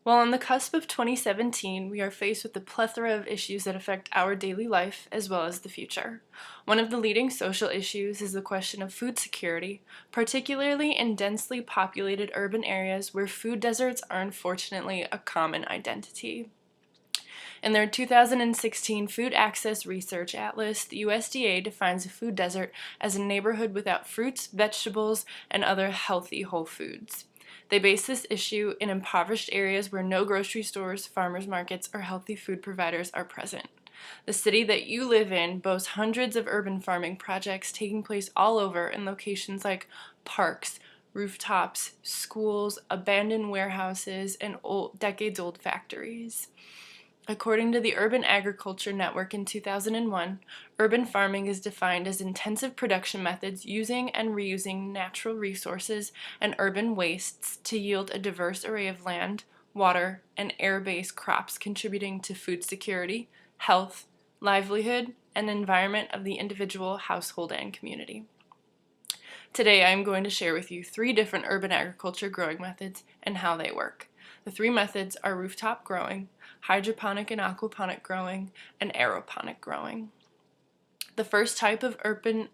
While on the cusp of 2017, we are faced with a plethora of issues that affect our daily life as well as the future. One of the leading social issues is the question of food security, particularly in densely populated urban areas where food deserts are unfortunately a common identity. In their 2016 Food Access Research Atlas, the USDA defines a food desert as a neighborhood without fruits, vegetables, and other healthy whole foods. They base this issue in impoverished areas where no grocery stores, farmers markets, or healthy food providers are present. The city that you live in boasts hundreds of urban farming projects taking place all over in locations like parks, rooftops, schools, abandoned warehouses, and decades-old factories. According to the Urban Agriculture Network in 2001, urban farming is defined as intensive production methods using and reusing natural resources and urban wastes to yield a diverse array of land, water, and air-based crops contributing to food security, health, livelihood, and environment of the individual, household, and community. Today I am going to share with you 3 different urban agriculture growing methods and how they work. The 3 methods are rooftop growing, hydroponic and aquaponic growing, and aeroponic growing. The first type of urban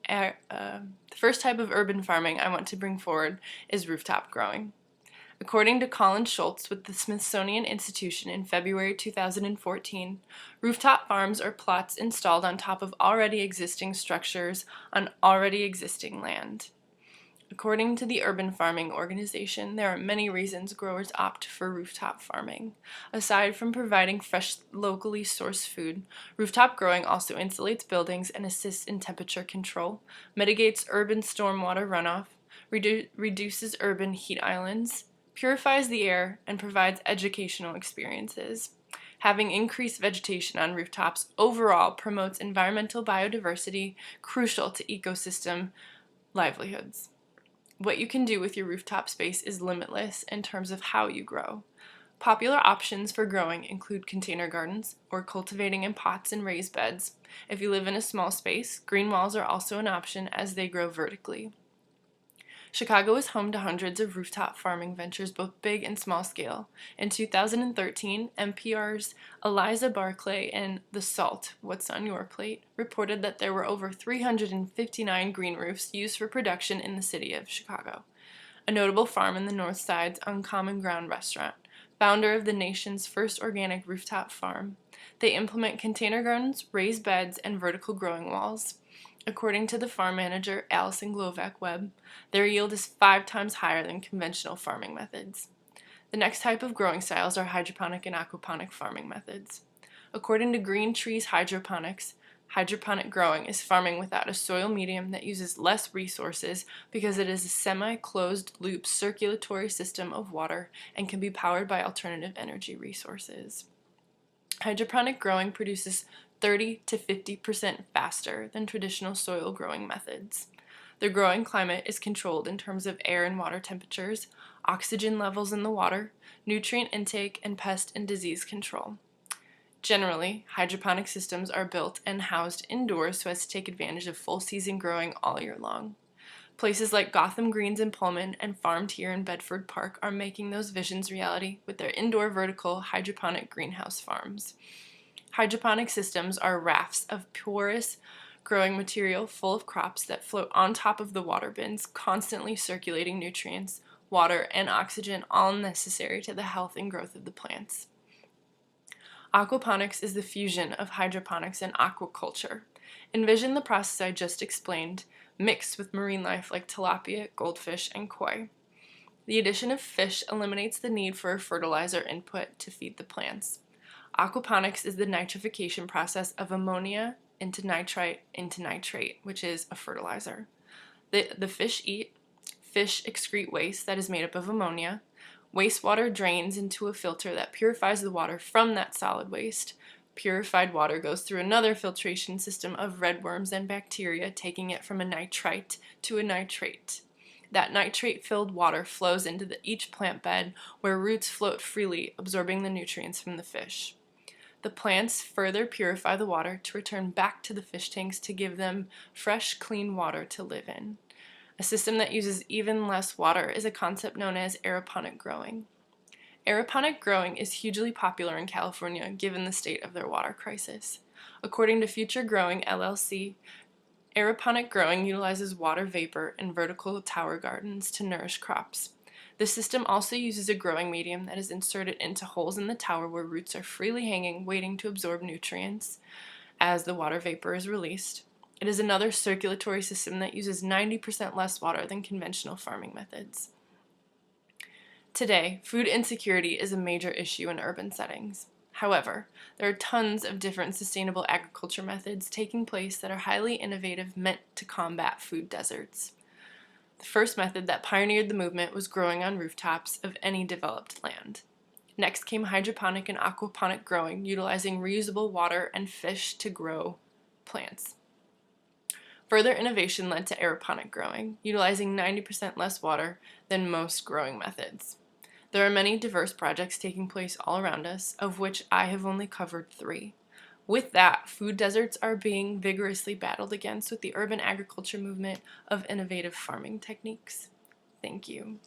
farming I want to bring forward is rooftop growing. According to Colin Schultz with the Smithsonian Institution in February 2014, rooftop farms are plots installed on top of already existing structures on already existing land. According to the Urban Farming Organization, there are many reasons growers opt for rooftop farming. Aside from providing fresh, locally sourced food, rooftop growing also insulates buildings and assists in temperature control, mitigates urban stormwater runoff, reduces urban heat islands, purifies the air, and provides educational experiences. Having increased vegetation on rooftops overall promotes environmental biodiversity, crucial to ecosystem livelihoods. What you can do with your rooftop space is limitless in terms of how you grow. Popular options for growing include container gardens or cultivating in pots and raised beds. If you live in a small space, green walls are also an option as they grow vertically. Chicago is home to hundreds of rooftop farming ventures, both big and small scale. In 2013, NPR's Eliza Barclay in The Salt, What's on Your Plate, reported that there were over 359 green roofs used for production in the city of Chicago. A notable farm in the North Side's Uncommon Ground restaurant, founder of the nation's first organic rooftop farm. They implement container gardens, raised beds, and vertical growing walls. According to the farm manager, Allison Glovak-Webb, their yield is 5 times higher than conventional farming methods. The next type of growing styles are hydroponic and aquaponic farming methods. According to Green Trees Hydroponics, hydroponic growing is farming without a soil medium that uses less resources because it is a semi-closed loop circulatory system of water and can be powered by alternative energy resources. Hydroponic growing produces 30 to 50% faster than traditional soil growing methods. The growing climate is controlled in terms of air and water temperatures, oxygen levels in the water, nutrient intake, and pest and disease control. Generally, hydroponic systems are built and housed indoors so as to take advantage of full season growing all year long. Places like Gotham Greens in Pullman and Farmed here in Bedford Park are making those visions reality with their indoor vertical hydroponic greenhouse farms. Hydroponic systems are rafts of porous growing material full of crops that float on top of the water bins, constantly circulating nutrients, water, and oxygen, all necessary to the health and growth of the plants. Aquaponics is the fusion of hydroponics and aquaculture. Envision the process I just explained, mixed with marine life like tilapia, goldfish, and koi. The addition of fish eliminates the need for a fertilizer input to feed the plants. Aquaponics is the nitrification process of ammonia into nitrite into nitrate, which is a fertilizer. The fish eat, fish excrete waste that is made up of ammonia. Wastewater drains into a filter that purifies the water from that solid waste. Purified water goes through another filtration system of redworms and bacteria, taking it from a nitrite to a nitrate. That nitrate-filled water flows into each plant bed where roots float freely, absorbing the nutrients from the fish. The plants further purify the water to return back to the fish tanks to give them fresh, clean water to live in. A system that uses even less water is a concept known as aeroponic growing. Aeroponic growing is hugely popular in California given the state of their water crisis. According to Future Growing LLC, aeroponic growing utilizes water vapor in vertical tower gardens to nourish crops. The system also uses a growing medium that is inserted into holes in the tower where roots are freely hanging, waiting to absorb nutrients as the water vapor is released. It is another circulatory system that uses 90% less water than conventional farming methods. Today, food insecurity is a major issue in urban settings. However, there are tons of different sustainable agriculture methods taking place that are highly innovative, meant to combat food deserts. The first method that pioneered the movement was growing on rooftops of any developed land. Next came hydroponic and aquaponic growing, utilizing reusable water and fish to grow plants. Further innovation led to aeroponic growing, utilizing 90% less water than most growing methods. There are many diverse projects taking place all around us, of which I have only covered 3. With that, food deserts are being vigorously battled against with the urban agriculture movement of innovative farming techniques. Thank you.